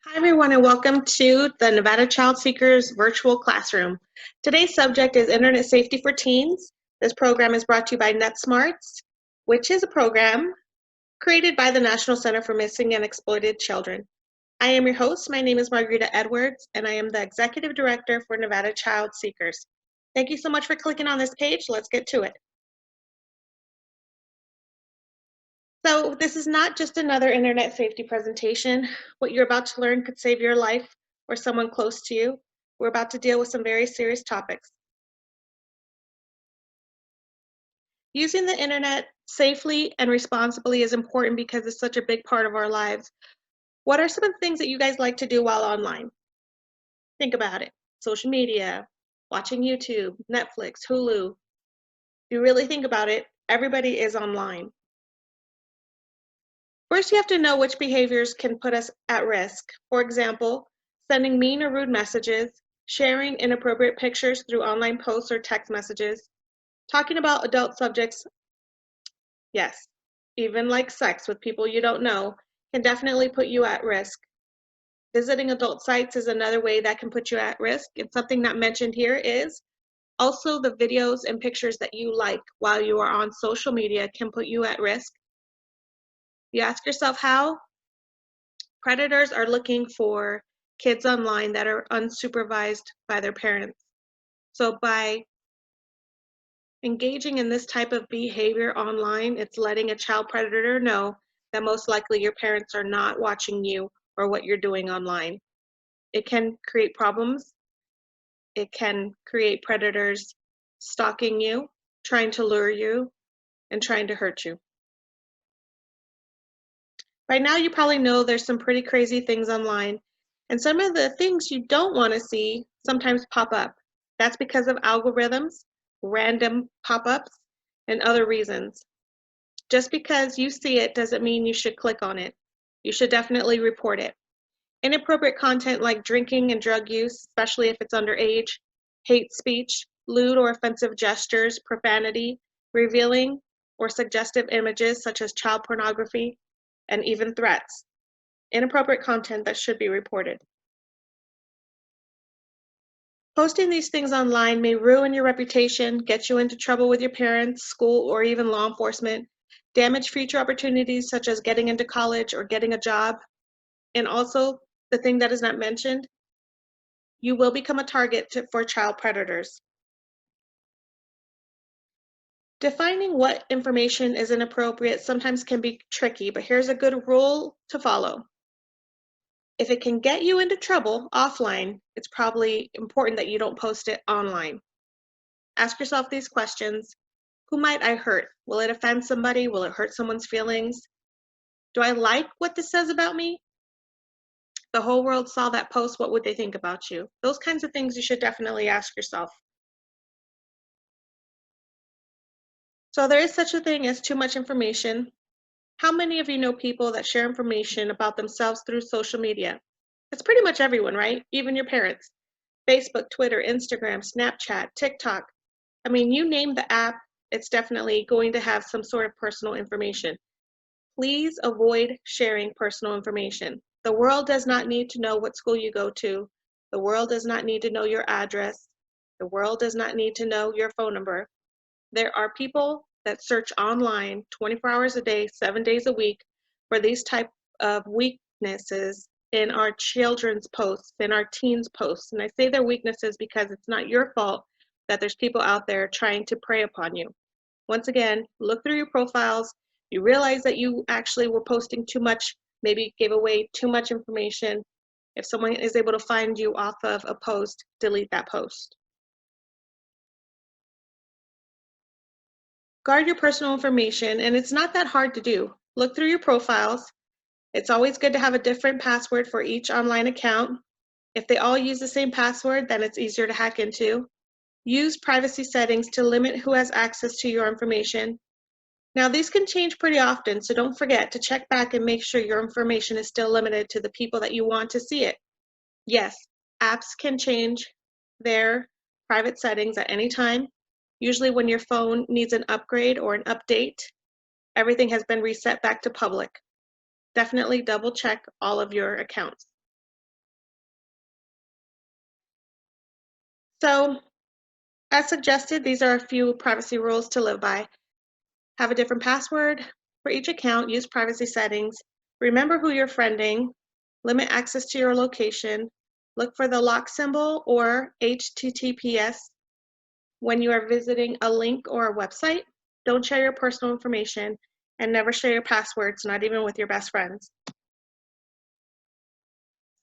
Hi, everyone, and welcome to the Nevada Child Seekers virtual classroom. Today's subject is Internet Safety for Teens. This program is brought to you by NetSmartz, which is a program created by the National Center for Missing and Exploited Children. I am your host. My name is Margarita Edwards, and I am the Executive Director for Nevada Child Seekers. Thank you so much for clicking on this page. Let's get to it. So this is not just another internet safety presentation. What you're about to learn could save your life or someone close to you. We're about to deal with some very serious topics. Using the internet safely and responsibly is important because it's such a big part of our lives. What are some of the things that you guys like to do while online? Think about it. Social media, watching YouTube, Netflix, Hulu. If you really think about it, everybody is online. First, you have to know which behaviors can put us at risk. For example, sending mean or rude messages, sharing inappropriate pictures through online posts or text messages, talking about adult subjects, yes, even like sex with people you don't know, can definitely put you at risk. Visiting adult sites is another way that can put you at risk. And something not mentioned here is also the videos and pictures that you like while you are on social media can put you at risk. You ask yourself how? Predators are looking for kids online that are unsupervised by their parents. So by engaging in this type of behavior online, it's letting a child predator know that most likely your parents are not watching you or what you're doing online. It can create problems. It can create predators stalking you, trying to lure you, and trying to hurt you. By now, you probably know there's some pretty crazy things online, and some of the things you don't want to see sometimes pop up. That's because of algorithms, random pop-ups, and other reasons. Just because you see it doesn't mean you should click on it. You should definitely report it. Inappropriate content like drinking and drug use, especially if it's underage, hate speech, lewd or offensive gestures, profanity, revealing or suggestive images such as child pornography, and even threats. Inappropriate content that should be reported. Posting these things online may ruin your reputation, get you into trouble with your parents, school, or even law enforcement, damage future opportunities such as getting into college or getting a job, and also, the thing that is not mentioned, you will become a target for child predators. Defining what information is inappropriate sometimes can be tricky, but here's a good rule to follow. If it can get you into trouble offline, it's probably important that you don't post it online. Ask yourself these questions. Who might I hurt? Will it offend somebody? Will it hurt someone's feelings? Do I like what this says about me? The whole world saw that post, what would they think about you? Those kinds of things you should definitely ask yourself. So there is such a thing as too much information. How many of you know people that share information about themselves through social media? It's pretty much everyone, right? Even your parents. Facebook, Twitter, Instagram, Snapchat, TikTok. I mean, you name the app, it's definitely going to have some sort of personal information. Please avoid sharing personal information. The world does not need to know what school you go to. The world does not need to know your address. The world does not need to know your phone number. There are people that search online 24 hours a day, 7 days a week for these type of weaknesses in our children's posts, in our teens' posts. And I say they're weaknesses because it's not your fault that there's people out there trying to prey upon you. Once again, look through your profiles. You realize that you actually were posting too much, maybe gave away too much information. If someone is able to find you off of a post, delete that post. Guard your personal information, and it's not that hard to do. Look through your profiles. It's always good to have a different password for each online account. If they all use the same password, then it's easier to hack into. Use privacy settings to limit who has access to your information. Now, these can change pretty often, so don't forget to check back and make sure your information is still limited to the people that you want to see it. Yes, apps can change their private settings at any time. Usually when your phone needs an upgrade or an update, everything has been reset back to public. Definitely double check all of your accounts. So, as suggested, these are a few privacy rules to live by. Have a different password for each account, use privacy settings, remember who you're friending, limit access to your location, look for the lock symbol or HTTPS when you are visiting a link or a website. Don't share your personal information and never share your passwords, not even with your best friends.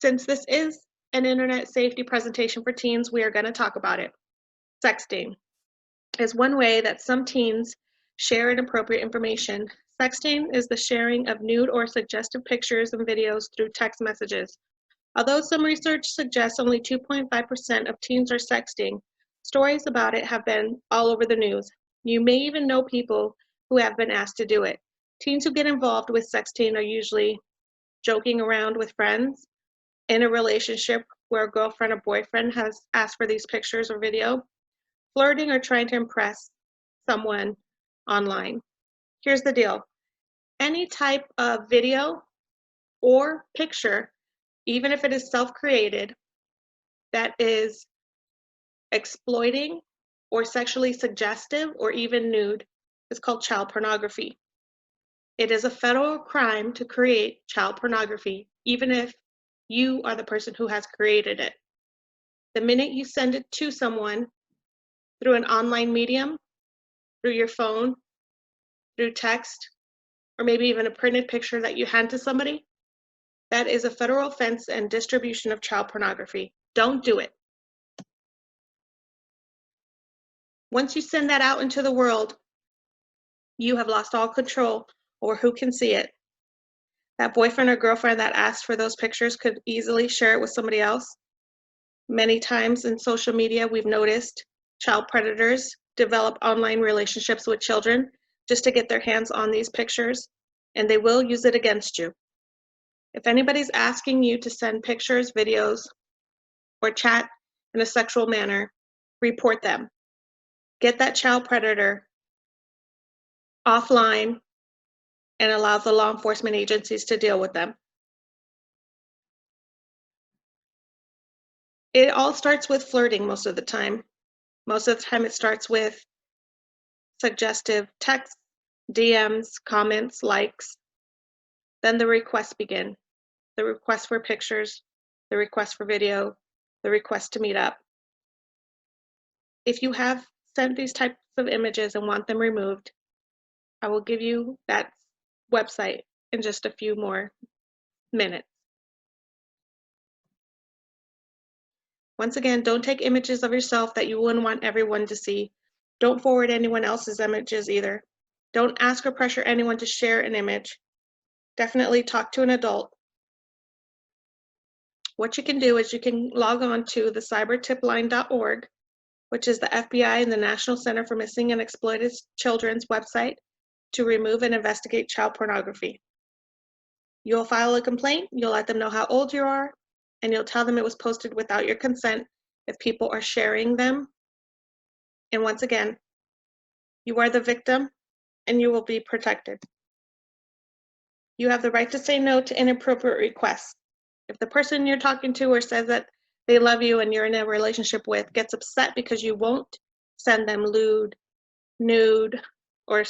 Since this is an internet safety presentation for teens, we are going to talk about it. Sexting is one way that some teens share inappropriate information. Sexting is the sharing of nude or suggestive pictures and videos through text messages. Although some research suggests only 2.5% of teens are sexting, stories about it have been all over the news. You may even know people who have been asked to do it. Teens who get involved with sexting are usually joking around with friends, in a relationship where a girlfriend or boyfriend has asked for these pictures or video, flirting, or trying to impress someone online. Here's the deal. Any type of video or picture, even if it is self-created, that is exploiting or sexually suggestive or even nude is called child pornography. It is a federal crime to create child pornography, even if you are the person who has created it. The minute you send it to someone through an online medium, through your phone, through text, or maybe even a printed picture that you hand to somebody, that is a federal offense and distribution of child pornography. Don't do it. Once you send that out into the world, you have lost all control over who can see it. That boyfriend or girlfriend that asked for those pictures could easily share it with somebody else. Many times in social media, we've noticed child predators develop online relationships with children just to get their hands on these pictures, and they will use it against you. If anybody's asking you to send pictures, videos, or chat in a sexual manner, report them. Get that child predator offline and allow the law enforcement agencies to deal with them. It all starts with flirting most of the time. Most of the time it starts with suggestive texts, DMs, comments, likes. Then the requests begin. The request for pictures, the request for video, the request to meet up. If you have sent these types of images and want them removed, I will give you that website in just a few more minutes. Once again, don't take images of yourself that you wouldn't want everyone to see. Don't forward anyone else's images either. Don't ask or pressure anyone to share an image. Definitely talk to an adult. What you can do is you can log on to the cybertipline.org, which is the FBI and the National Center for Missing and Exploited Children's website, to remove and investigate child pornography. You'll file a complaint, you'll let them know how old you are, and you'll tell them it was posted without your consent if people are sharing them. And once again, you are the victim and you will be protected. You have the right to say no to inappropriate requests. If the person you're talking to or says that they love you and you're in a relationship with gets upset because you won't send them lewd, nude, or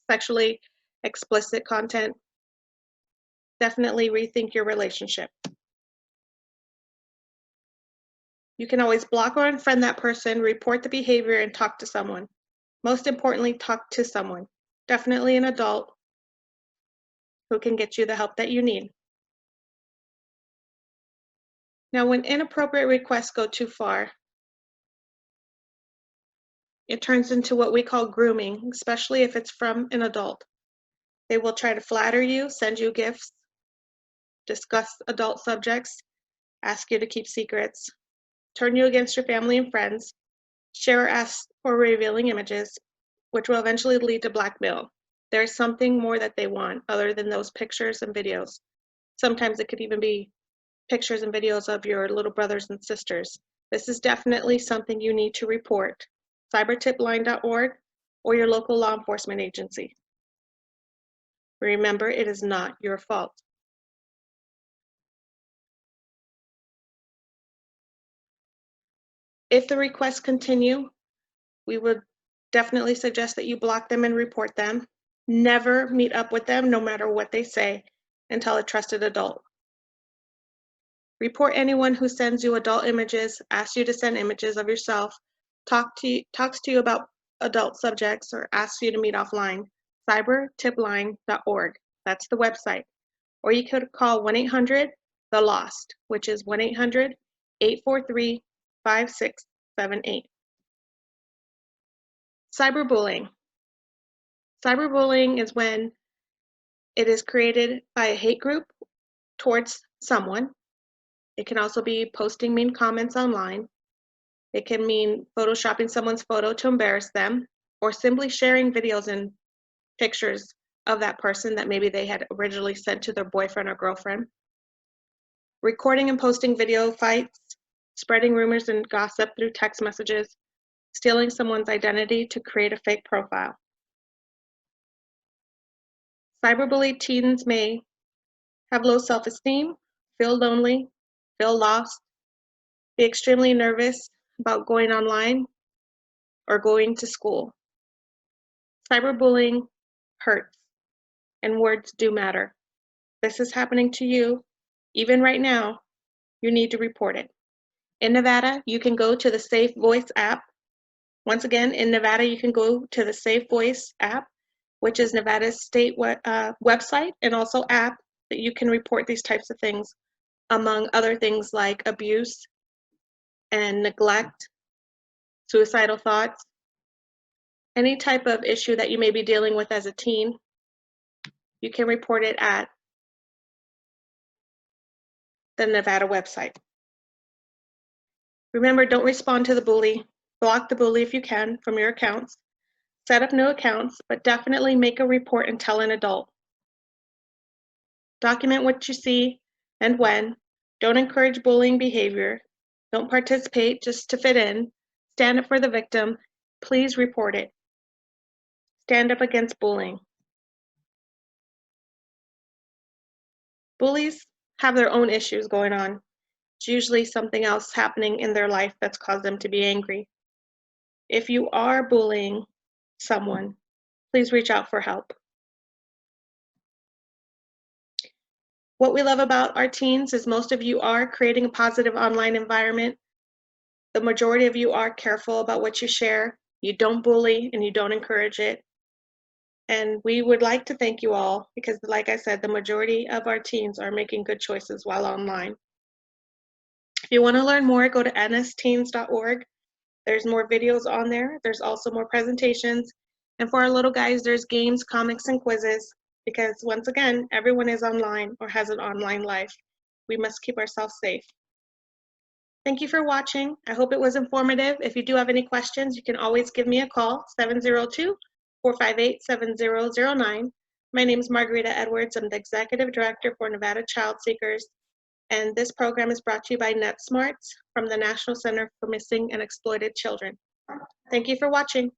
sexually explicit content, definitely rethink your relationship. You can always block or unfriend that person, report the behavior, and talk to someone. Most importantly, talk to someone. Definitely an adult who can get you the help that you need. Now, when inappropriate requests go too far, it turns into what we call grooming, especially if it's from an adult. They will try to flatter you, send you gifts, discuss adult subjects, ask you to keep secrets, turn you against your family and friends, share or ask for revealing images, which will eventually lead to blackmail. There's something more that they want other than those pictures and videos. Sometimes it could even be pictures and videos of your little brothers and sisters. This is definitely something you need to report. Cybertipline.org or your local law enforcement agency. Remember, it is not your fault. If the requests continue, we would definitely suggest that you block them and report them. Never meet up with them, no matter what they say, and tell a trusted adult. Report anyone who sends you adult images, asks you to send images of yourself, talks to you about adult subjects, or asks you to meet offline. Cybertipline.org. That's the website. Or you could call 1-800-THE-LOST, which is 1-800-843-5678. Cyberbullying. Cyberbullying is when it is created by a hate group towards someone. It can also be posting mean comments online. It can mean photoshopping someone's photo to embarrass them, or simply sharing videos and pictures of that person that maybe they had originally sent to their boyfriend or girlfriend. Recording and posting video fights, spreading rumors and gossip through text messages, stealing someone's identity to create a fake profile. Cyberbullied teens may have low self-esteem, feel lonely, feel lost, be extremely nervous about going online or going to school. Cyberbullying hurts, and words do matter. This is happening to you, even right now, you need to report it. In Nevada, you can go to the Safe Voice app. Once again, in Nevada, you can go to the Safe Voice app, which is Nevada's state website and also app that you can report these types of things, among other things like abuse and neglect, suicidal thoughts, any type of issue that you may be dealing with as a teen. You can report it at the Nevada website. Remember, don't respond to the bully. Block the bully if you can from your accounts. Set up new accounts, but definitely make a report and tell an adult. Document what you see and when. Don't encourage bullying behavior. Don't participate just to fit in. Stand up for the victim. Please report it. Stand up against bullying. Bullies have their own issues going on. It's usually something else happening in their life that's caused them to be angry. If you are bullying someone, please reach out for help. What we love about our teens is most of you are creating a positive online environment. The majority of you are careful about what you share. You don't bully and you don't encourage it. And we would like to thank you all because, like I said, the majority of our teens are making good choices while online. If you want to learn more, go to nsteens.org. There's more videos on there. There's also more presentations. And for our little guys, there's games, comics, and quizzes. Because once again, everyone is online or has an online life. We must keep ourselves safe. Thank you for watching. I hope it was informative. If you do have any questions, you can always give me a call, 702-458-7009. My name is Margarita Edwards. I'm the Executive Director for Nevada Child Seekers. And this program is brought to you by NetSmartz from the National Center for Missing and Exploited Children. Thank you for watching.